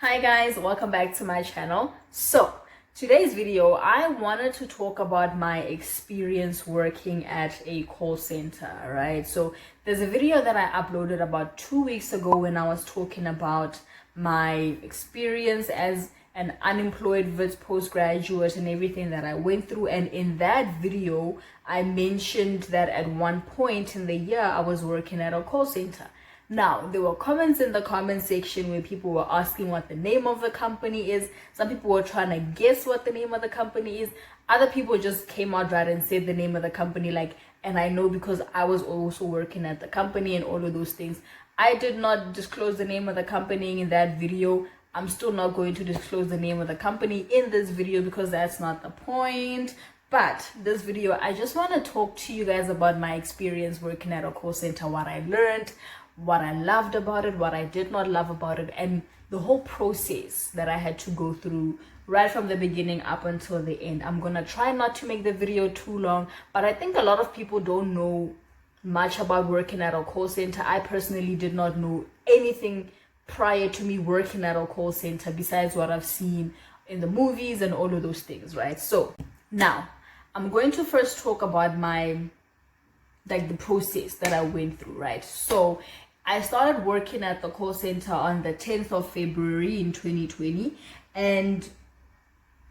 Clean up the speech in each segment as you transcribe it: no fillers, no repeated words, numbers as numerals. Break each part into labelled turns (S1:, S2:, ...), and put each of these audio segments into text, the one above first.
S1: Hi guys, welcome back to my channel. So today's video, I wanted to talk about my experience working at a call center, right? So there's a video that I uploaded about 2 weeks ago when I was talking about my experience as an unemployed postgraduate and everything that I went through. And in that video, I mentioned that at one point in the year, I was working at a call center. Now, there were comments in the comment section where people were asking what the name of the company is. Some people were trying to guess what the name of the company is. Other people just came out right and said the name of the company, and I know because I was also working at the company and all of those things. I did not disclose the name of the company in that video. I'm still not going to disclose the name of the company in this video because that's not the point. But this video, I just want to talk to you guys about my experience working at a call center, what I learned, what I loved about it, what I did not love about it, and the whole process that I had to go through right from the beginning up until the end. I'm gonna try not to make the video too long, but I think a lot of people don't know much about working at a call center. I personally did not know anything prior to me working at a call center besides what I've seen in the movies and all of those things, right? So now I'm going to first talk about the process that I went through, right? So I started working at the call center on the 10th of February in 2020. And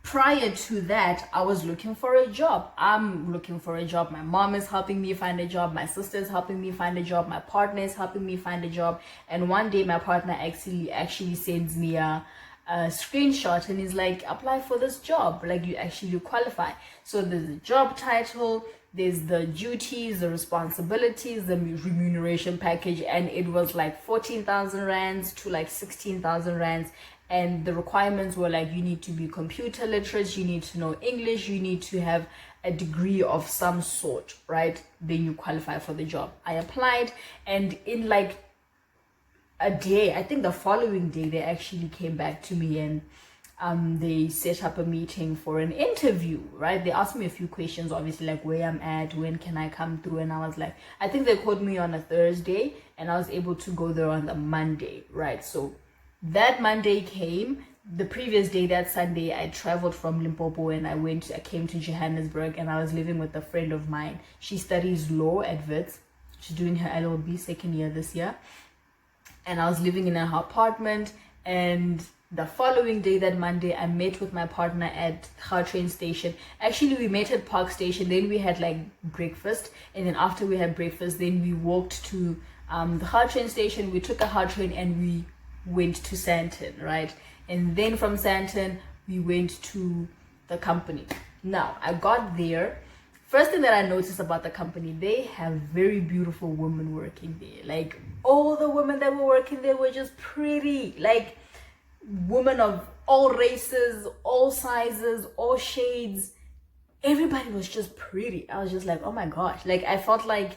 S1: prior to that, I was looking for a job. I'm looking for a job. My mom is helping me find a job. My sister is helping me find a job. My partner is helping me find a job. And one day my partner actually sends me a screenshot and is like, apply for this job. Like, you qualify. So there's a job title, there's the duties, the responsibilities, the remuneration package, and it was like 14,000 rands to like 16,000 rands. And the requirements were like, you need to be computer literate, you need to know English, you need to have a degree of some sort, right? Then you qualify for the job. I applied, and in like a day, I think the following day, they actually came back to me and they set up a meeting for an interview, right? They asked me a few questions, obviously, like where I'm at, when can I come through, and I was like, I think they called me on a Thursday and I was able to go there on the Monday, right? So that Monday came. The previous day, that Sunday, I traveled from Limpopo and I came to Johannesburg, and I was living with a friend of mine. She studies law at Wits. She's doing her LLB second year this year. And I was living in her apartment, and the following day, that Monday, I met with my partner at Gautrain station. Actually, we met at Park Station, then we had like breakfast, and then after we had breakfast, then we walked to the Gautrain station. We took a Gautrain and we went to Sandton, right? And then from Sandton, we went to the company. Now, I got there. First thing that I noticed about the company, they have very beautiful women working there. Like, all the women that were working there were just pretty. Like, women of all races, all sizes, all shades. Everybody was just pretty. I was just like, oh my gosh. Like, I felt like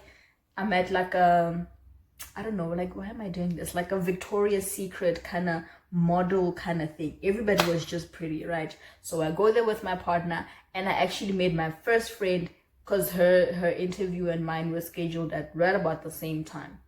S1: I'm at like I don't know, like, why am I doing this? Like a Victoria's Secret kind of model kind of thing. Everybody was just pretty, right? So I go there with my partner, and I actually made my first friend because her interview and mine were scheduled at right about the same time.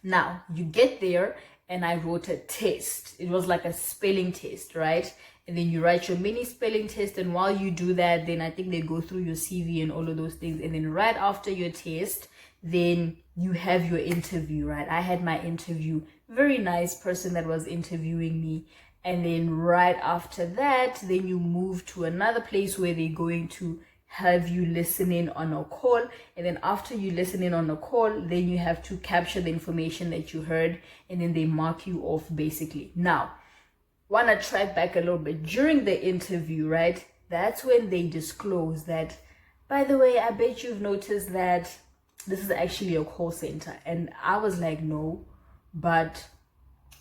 S1: Now, you get there, and I wrote a test. It was like a spelling test, right? And then you write your mini spelling test, and while you do that, then I think they go through your CV and all of those things. And then right after your test, then you have your interview, right? I had my interview, very nice person that was interviewing me. And then right after that, then you move to another place where they're going to have you listen in on a call. And then after you listen in on a call, then you have to capture the information that you heard, and then they mark you off basically. Now, want to track back a little bit. During the interview, right, that's when they disclose that, by the way, I bet you've noticed that this is actually a call center. And I was like, no, but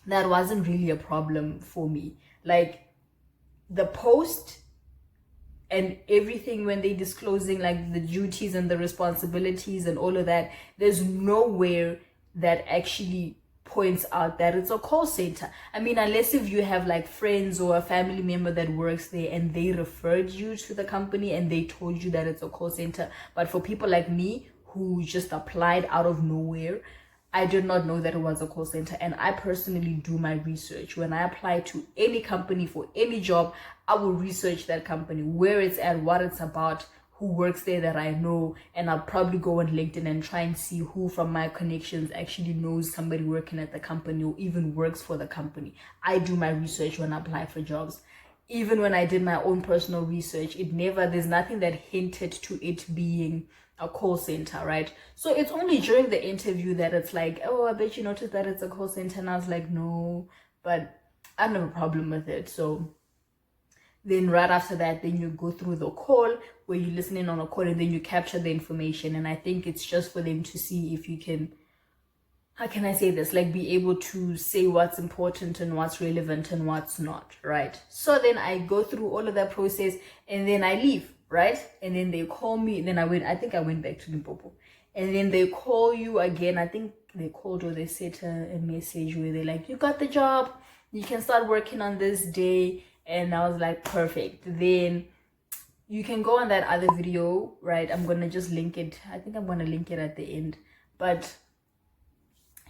S1: that wasn't really a problem for me. Like, the post and everything, when they disclosing like the duties and the responsibilities and all of that, there's nowhere that actually points out that it's a call center. I mean, unless if you have like friends or a family member that works there and they referred you to the company and they told you that it's a call center. But for people like me who just applied out of nowhere, I did not know that it was a call center. And I personally do my research. When I apply to any company for any job, I will research that company, where it's at, what it's about, who works there that I know, and I'll probably go on LinkedIn and try and see who from my connections actually knows somebody working at the company or even works for the company. I do my research when I apply for jobs. Even when I did my own personal research, there's nothing that hinted to it being a call center, right? So it's only during the interview that it's like, oh, I bet you noticed that it's a call center. And I was like, no, but I don't have a problem with it. So then right after that, then you go through the call where you're listening on a call, and then you capture the information. And I think it's just for them to see if you can, how can I say this, like be able to say what's important and what's relevant and what's not, right? So then I go through all of that process, and then I leave, right? And then they call me, and then I think I went back to Limpopo. And then they call you again. I think they called, or they sent a message where they're like, you got the job, you can start working on this day. And I was like, perfect. Then you can go on that other video, right? I'm gonna just link it. I think I'm gonna link it at the end, but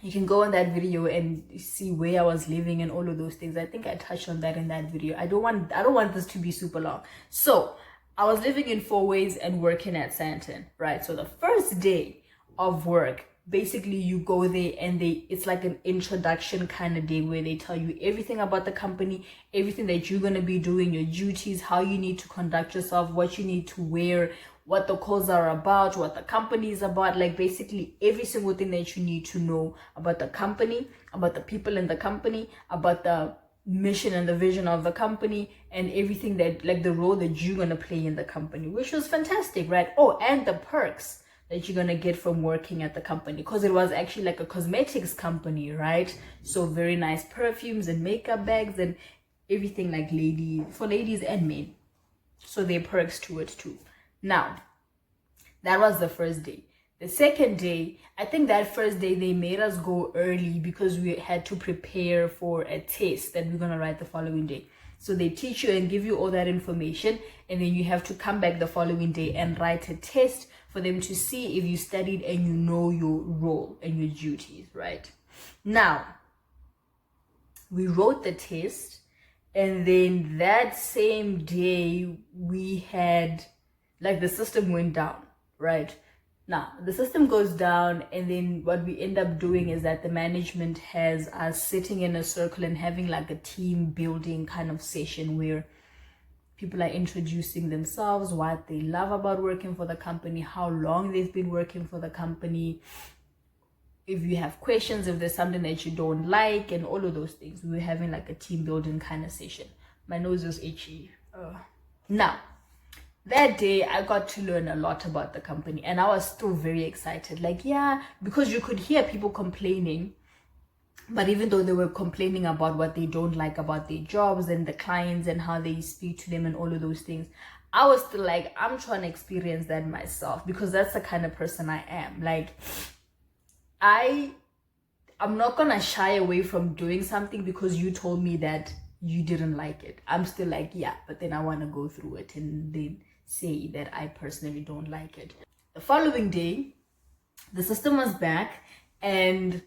S1: you can go on that video and see where I was living and all of those things. I think I touched on that in that video. I don't want this to be super long. So I was living in Four Ways and working at Sandton, right? So the first day of work, basically you go there and it's like an introduction kind of day where they tell you everything about the company, everything that you're going to be doing, your duties, how you need to conduct yourself, what you need to wear, what the calls are about, what the company is about, like basically every single thing that you need to know about the company, about the people in the company, about the mission and the vision of the company, and everything that, like the role that you're going to play in the company, which was fantastic, right? Oh, and the perks that you're gonna get from working at the company, because it was actually like a cosmetics company, right? So very nice perfumes and makeup bags and everything, like for ladies and men. So there are perks to it too. Now, that was the first day. The second day, I think that first day they made us go early because we had to prepare for a test that we're gonna write the following day. So they teach you and give you all that information, and then you have to come back the following day and write a test for them to see if you studied and you know your role and your duties, right? Now, we wrote the test, and then that same day we had, like, the system went down, right? Now, the system goes down, and then what we end up doing is that the management has us sitting in a circle and having like a team building kind of session where people are introducing themselves, what they love about working for the company, how long they've been working for the company, if you have questions, if there's something that you don't like, and all of those things. We were having like a team building kind of session. My nose was itchy. Now, that day I got to learn a lot about the company, and I was still very excited. Like, yeah, because you could hear people complaining, but even though they were complaining about what they don't like about their jobs and the clients and how they speak to them and all of those things, I was still like, I'm trying to experience that myself, because that's the kind of person I am. Like, I'm not gonna shy away from doing something because you told me that you didn't like it. I'm still like, yeah, but then I want to go through it and then say that I personally don't like it. The following day, the system was back, and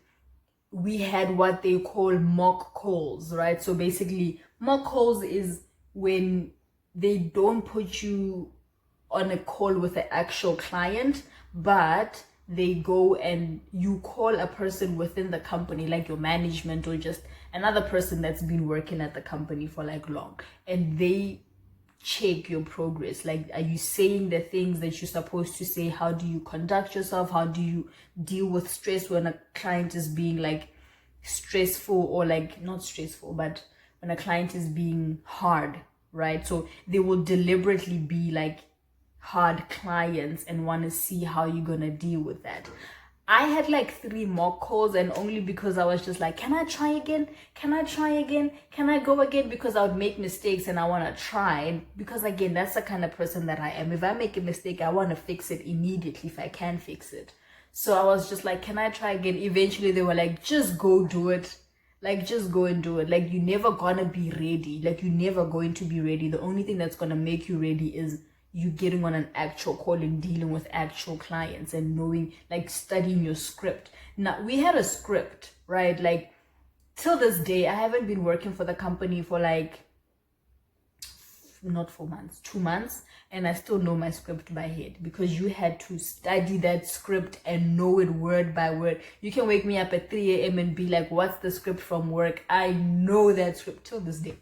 S1: we had what they call mock calls, right? So basically, mock calls is when they don't put you on a call with an actual client, but they go and you call a person within the company, like your management or just another person that's been working at the company for like long, and they check your progress. Like, are you saying the things that you're supposed to say? How do you conduct yourself? How do you deal with stress when a client is being like stressful, or like not stressful, but when a client is being hard, right? So they will deliberately be like hard clients and want to see how you're gonna deal with that. I had like 3 mock calls, and only because I was just like, can I try again? Can I try again? Can I go again? Because I would make mistakes and I want to try. And because again, that's the kind of person that I am. If I make a mistake, I want to fix it immediately if I can fix it. So I was just like, can I try again? Eventually they were like, just go do it. Like, just go and do it. Like, you're never gonna be ready. Like, you're never going to be ready. The only thing that's gonna make you ready is you getting on an actual call and dealing with actual clients and knowing, like, studying your script. Now, we had a script, right? Like, till this day, I haven't been working for the company for like, not 4 months, 2 months, and I still know my script by head, because you had to study that script and know it word by word. You can wake me up at 3 a.m. and be like, what's the script from work? I know that script till this day.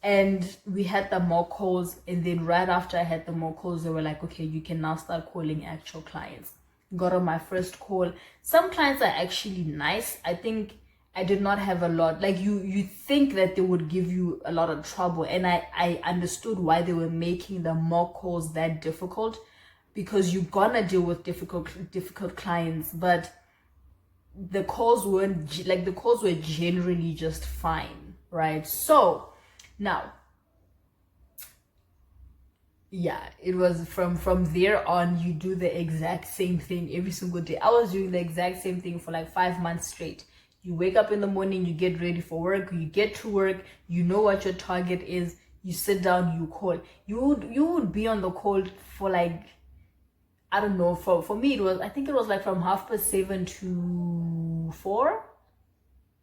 S1: And we had the mock calls, and then right after I had the mock calls, they were like, okay, you can now start calling actual clients. Got on my first call. Some clients are actually nice. I think I did not have a lot. Like, you think that they would give you a lot of trouble, and I understood why they were making the mock calls that difficult, because you're gonna deal with difficult clients, but the calls weren't, like, the calls were generally just fine, right? So now, yeah, it was from there on, you do the exact same thing every single day. I was doing the exact same thing for like 5 months straight. You wake up in the morning, you get ready for work, you get to work, you know what your target is, you sit down, you call. You would be on the call for like, I don't know, for me it was, I think it was like from 7:30 to 4,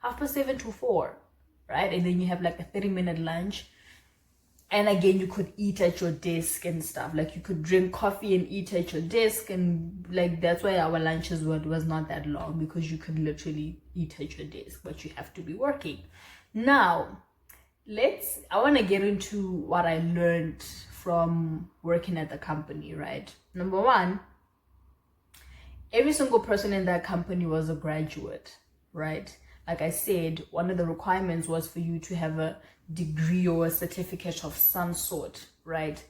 S1: 7:30 to 4, right? And then you have like a 30-minute lunch. And again, you could eat at your desk and stuff. Like, you could drink coffee and eat at your desk, and like, that's why our lunches was not that long, because you could literally eat at your desk, but you have to be working. Now, I want to get into what I learned from working at the company, right? Number one, every single person in that company was a graduate, right? Like I said, one of the requirements was for you to have a degree or a certificate of some sort, right?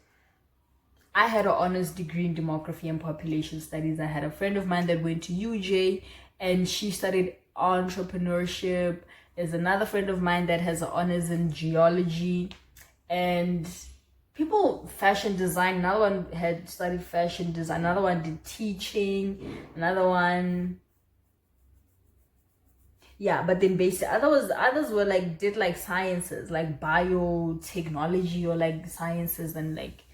S1: I had an honors degree in demography and population studies. I had a friend of mine that went to UJ and she studied entrepreneurship. There's another friend of mine that has an honors in geology, and fashion design. Another one had studied fashion design. Another one did teaching. Another one, yeah, but then others were like, did like sciences, like biotechnology, or like sciences, and like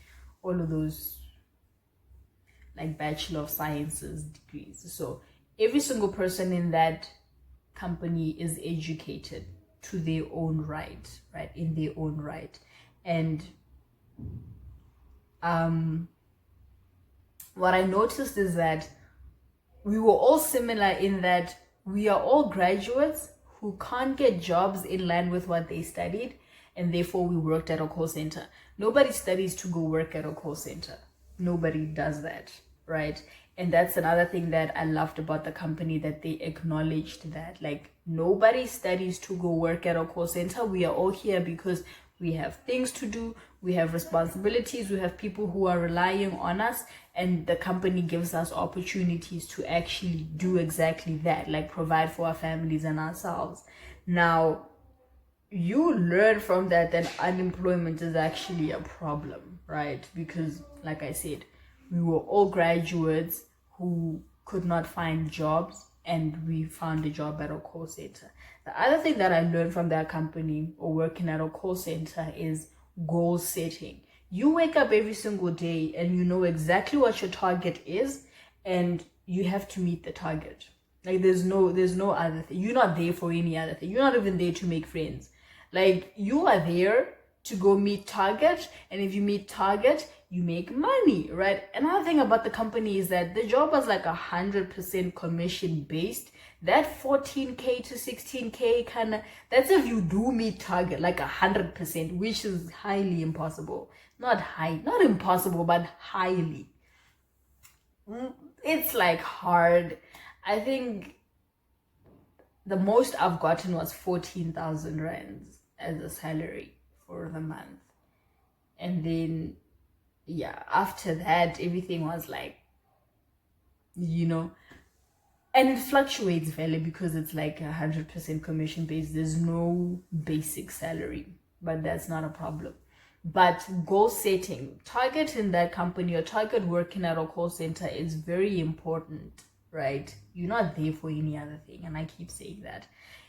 S1: all of those like Bachelor of Sciences degrees. So every single person in that company is educated to their own right, in their own right. And what I noticed is that we were all similar in that we are all graduates who can't get jobs in line with what they studied, and therefore we worked at a call center. Nobody studies to go work at a call center. Nobody does that, right? And that's another thing that I loved about the company, that they acknowledged that, like, nobody studies to go work at a call center. We are all here because we have things to do, we have responsibilities, we have people who are relying on us, and the company gives us opportunities to actually do exactly that, like provide for our families and ourselves. Now, you learn from that unemployment is actually a problem, right? Because, like I said, we were all graduates who could not find jobs, and we found a job at a call center. The other thing that I learned from that company, or working at a call center, is goal setting. You wake up every single day and you know exactly what your target is, and you have to meet the target. Like, there's no other thing. You're not there for any other thing. You're not even there to make friends. Like, you are there to go meet target, and if you meet target, you make money, right? Another thing about the company is that the job was like 100% commission based. That 14k to 16k kind of, that's if you do meet target, like 100%, which is highly impossible. Not impossible, but highly. It's like hard. I think the most I've gotten was 14,000 rands as a salary for the month. And then, yeah, after that, everything was like, and it fluctuates fairly because it's like 100% commission based. There's no basic salary, but that's not a problem. But goal setting, target in that company, or target working at a call center, is very important, right? You're not there for any other thing, and I keep saying that.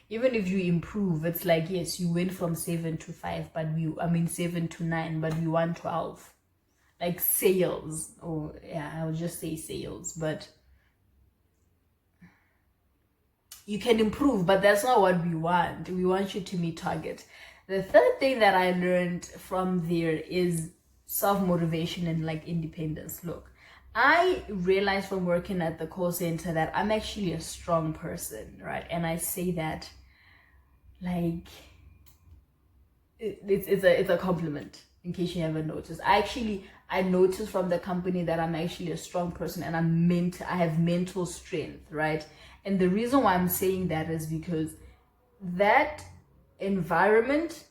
S1: Even if you improve, it's like, yes, you went from 7 to 5, but 7 to 9, but we want 12. like sales, or yeah, I'll just say sales, but you can improve, but that's not what we want. We want you to meet target. The third thing that I learned from there is self-motivation and like independence. Look, I realized from working at the call center that I'm actually a strong person, right? And I say that like it's a compliment, in case you haven't noticed. I noticed from the company that I'm actually a strong person, and I have mental strength, right? And the reason why I'm saying that is because that environment,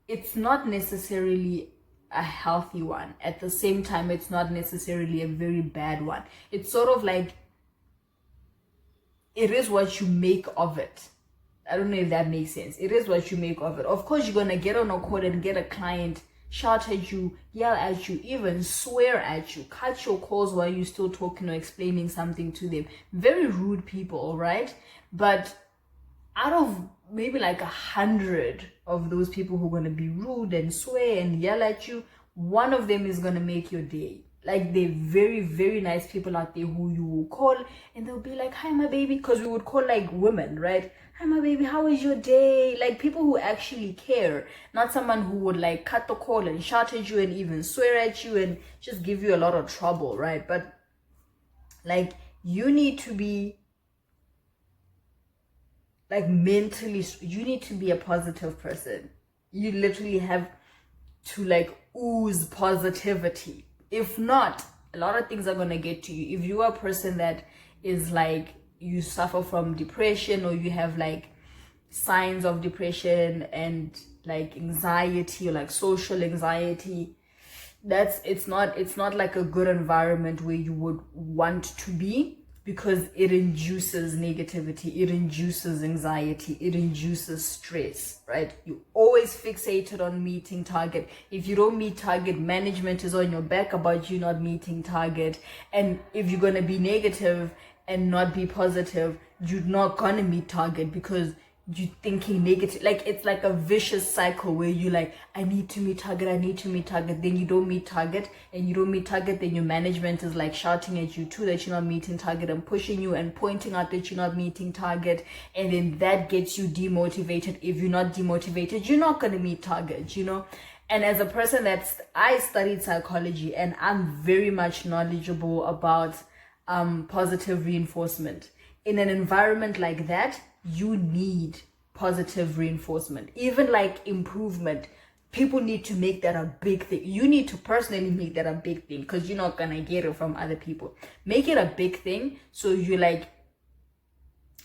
S1: it's not necessarily a healthy one. At the same time, it's not necessarily a very bad one. It's sort of like, it is what you make of it. I don't know if that makes sense. It is what you make of it. Of course, you're gonna get on a call and get a client shout at you, yell at you, even swear at you, cut your calls while you're still talking or explaining something to them. Very rude people, right? But out of maybe like 100 of those people who are going to be rude and swear and yell at you, one of them is going to make your day. Like, they're very, very nice people out there who you will call and they'll be like, hi, my baby, because we would call like women, right? Hi, my baby, how is your day? Like, people who actually care, not someone who would like cut the call and shout at you and even swear at you and just give you a lot of trouble, right? But like, you need to be like mentally, you need to be a positive person. You literally have to like ooze positivity. If not, a lot of things are going to get to you. If you are a person that is like, you suffer from depression, or you have like signs of depression and like anxiety, or like social anxiety, it's not like a good environment where you would want to be, because it induces negativity, it induces anxiety, it induces stress, right? You always fixated on meeting target. If you don't meet target, management is on your back about you not meeting target. And if you're going to be negative and not be positive, you're not going to meet target because you're thinking negative. Like, it's like a vicious cycle where you like, I need to meet target, I need to meet target, then you don't meet target, and you don't meet target, then your management is like shouting at you too that you're not meeting target, and pushing you and pointing out that you're not meeting target, and then that gets you demotivated. If you're not demotivated, you're not going to meet target, you know. And as a person I studied psychology, and I'm very much knowledgeable about positive reinforcement. In an environment like that, you need positive reinforcement. Even like improvement, people need to make that a big thing. You need to personally make that a big thing, because you're not gonna get it from other people. Make it a big thing, so you like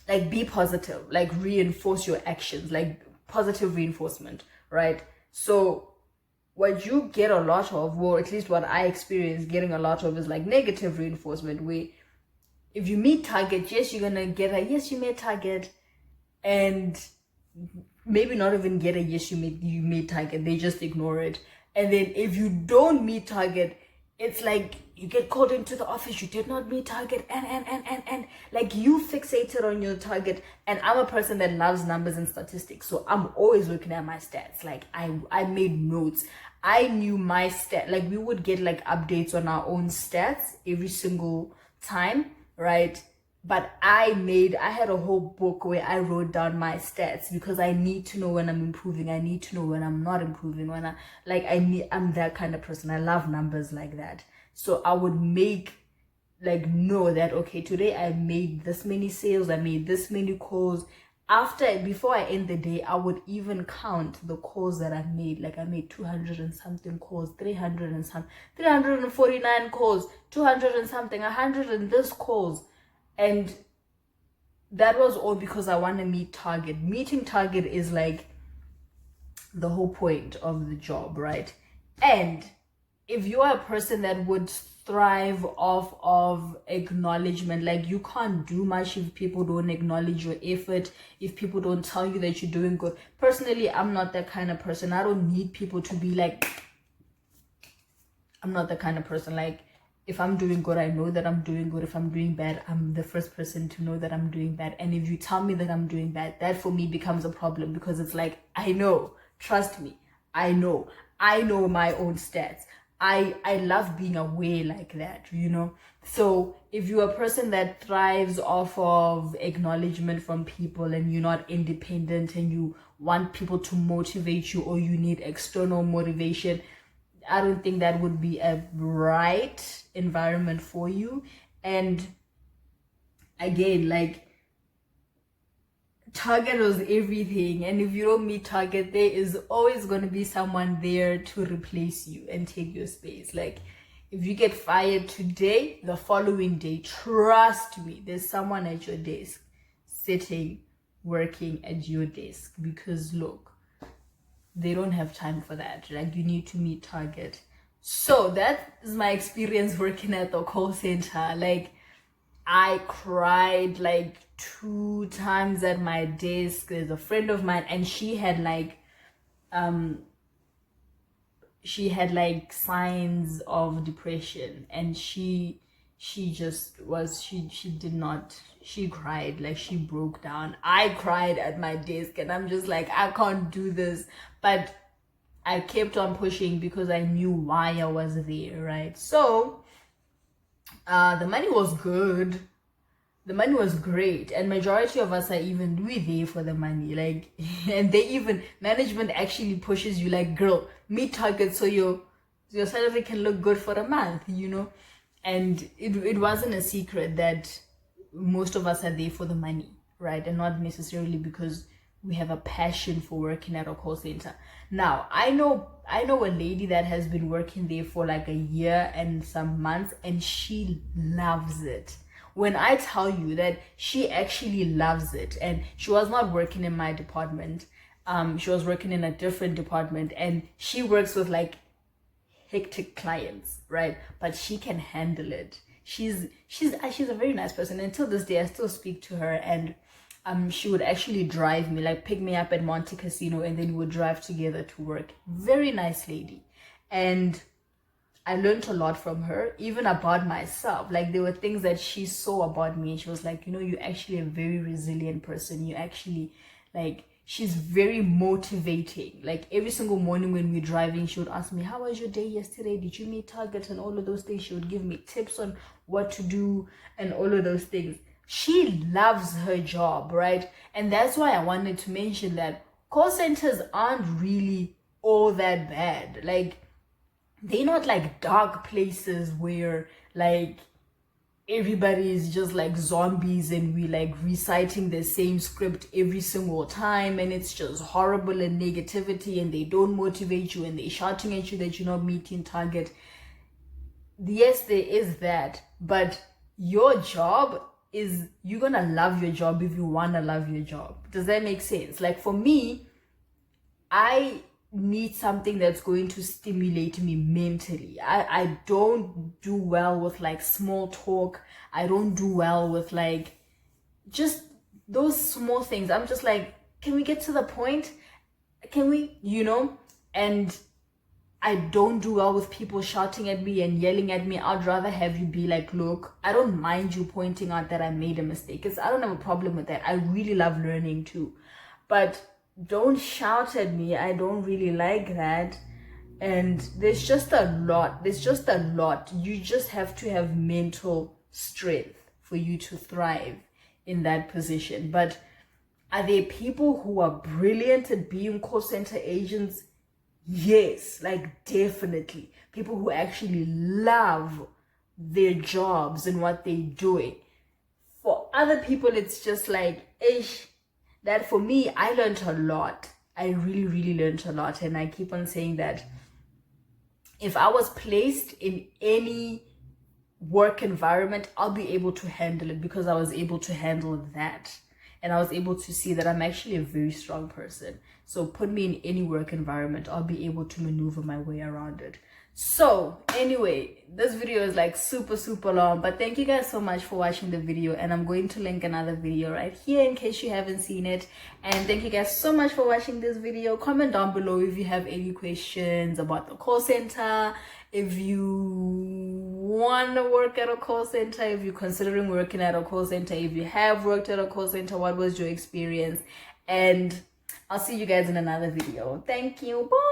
S1: be positive, like reinforce your actions, like positive reinforcement, right? So what you get a lot of, or at least what I experience getting a lot of, is like negative reinforcement, where if you meet target, yes, you're gonna get a yes, you made target, and maybe not even get a yes, you made target. They just ignore it. And then if you don't meet target, it's like you get called into the office, you did not meet target, and like, you fixated on your target. And I'm a person that loves numbers and statistics, so I'm always looking at my stats. Like, I made notes. I knew my stat. Like, we would get like updates on our own stats every single time, right? But I had a whole book where I wrote down my stats, because I need to know when I'm improving. I need to know when I'm not improving. I'm that kind of person. I love numbers like that. So I would know that, okay, today I made this many sales, I made this many calls. Before I end the day, I would even count the calls that I made. Like, I made 200 and something calls, 300 and something, 349 calls, 200 and something, 100 and this calls. And that was all because I want to meet target. Meeting target is like the whole point of the job, right? And if you are a person that would thrive off of acknowledgement, like, you can't do much if people don't acknowledge your effort, if people don't tell you that you're doing good. Personally, I'm not that kind of person. I don't need people to be like, I'm not the kind of person. Like, if I'm doing good, I know that I'm doing good. If I'm doing bad, I'm the first person to know that I'm doing bad. And if you tell me that I'm doing bad, that for me becomes a problem, because it's like, I know, trust me, I know my own stats. I love being aware like that, you know. So if you're a person that thrives off of acknowledgement from people and you're not independent and you want people to motivate you, or you need external motivation, I don't think that would be a right environment for you. And again, like, target was everything, and if you don't meet target, there is always going to be someone there to replace you and take your space. Like, if you get fired today, the following day, trust me, there's someone at your desk sitting, working at your desk, because look, they don't have time for that. Like, you need to meet target. So that is my experience working at the call center. Like, I cried like 2 times at my desk. There's a friend of mine, and she had like signs of depression, and she cried, like, she broke down. I cried at my desk, and I'm just like, I can't do this. But I kept on pushing because I knew why I was there, right? So the money was good, the money was great, and majority of us are even we there for the money, like, and they even, management actually pushes you like, girl, meet target so your salary can look good for a month, you know. And it wasn't a secret that most of us are there for the money, right? And not necessarily because we have a passion for working at a call center. Now, I know a lady that has been working there for like a year and some months, and she loves it. When I tell you that she actually loves it, and she was not working in my department, she was working in a different department, and she works with like hectic clients, right? But she can handle it. She's a very nice person. Until this day, I still speak to her, and she would actually drive me, like pick me up at Monte Casino, and then we would drive together to work. Very nice lady. And I learned a lot from her, even about myself. Like, there were things that she saw about me, and she was like, you know, you're actually a very resilient person. You actually, like, she's very motivating. Like, every single morning when we're driving, she would ask me, how was your day yesterday? Did you meet target? And all of those things. She would give me tips on what to do and all of those things. She loves her job, right? And that's why I wanted to mention that call centers aren't really all that bad. Like, they're not like dark places where like everybody is just like zombies and we like reciting the same script every single time, and it's just horrible and negativity, and they don't motivate you, and they're shouting at you that you're not meeting target. Yes, there is that, but your job is, you're gonna love your job if you wanna love your job. Does that make sense? Like, for me, I need something that's going to stimulate me mentally. I don't do well with like small talk. I don't do well with like just those small things. I'm just like, can we get to the point? Can we, you know? And I don't do well with people shouting at me and yelling at me. I'd rather have you be like, look, I don't mind you pointing out that I made a mistake, because I don't have a problem with that. I really love learning too. But don't shout at me. I don't really like that. And there's just a lot. You just have to have mental strength for you to thrive in that position. But are there people who are brilliant at being call center agents? Yes, like, definitely. People who actually love their jobs and what they're doing. For other people, it's just like, ish. That for me, I learned a lot. I really, really learned a lot. And I keep on saying that if I was placed in any work environment, I'll be able to handle it, because I was able to handle that. And I was able to see that I'm actually a very strong person. So put me in any work environment, I'll be able to maneuver my way around it. So anyway, this video is like super long, but thank you guys so much for watching the video, and I'm going to link another video right here in case you haven't seen it. And thank you guys so much for watching this video. Comment down below if you have any questions about the call center, if you want to work at a call center, if you're considering working at a call center, if you have worked at a call center, what was your experience? And I'll see you guys in another video. Thank you. Bye.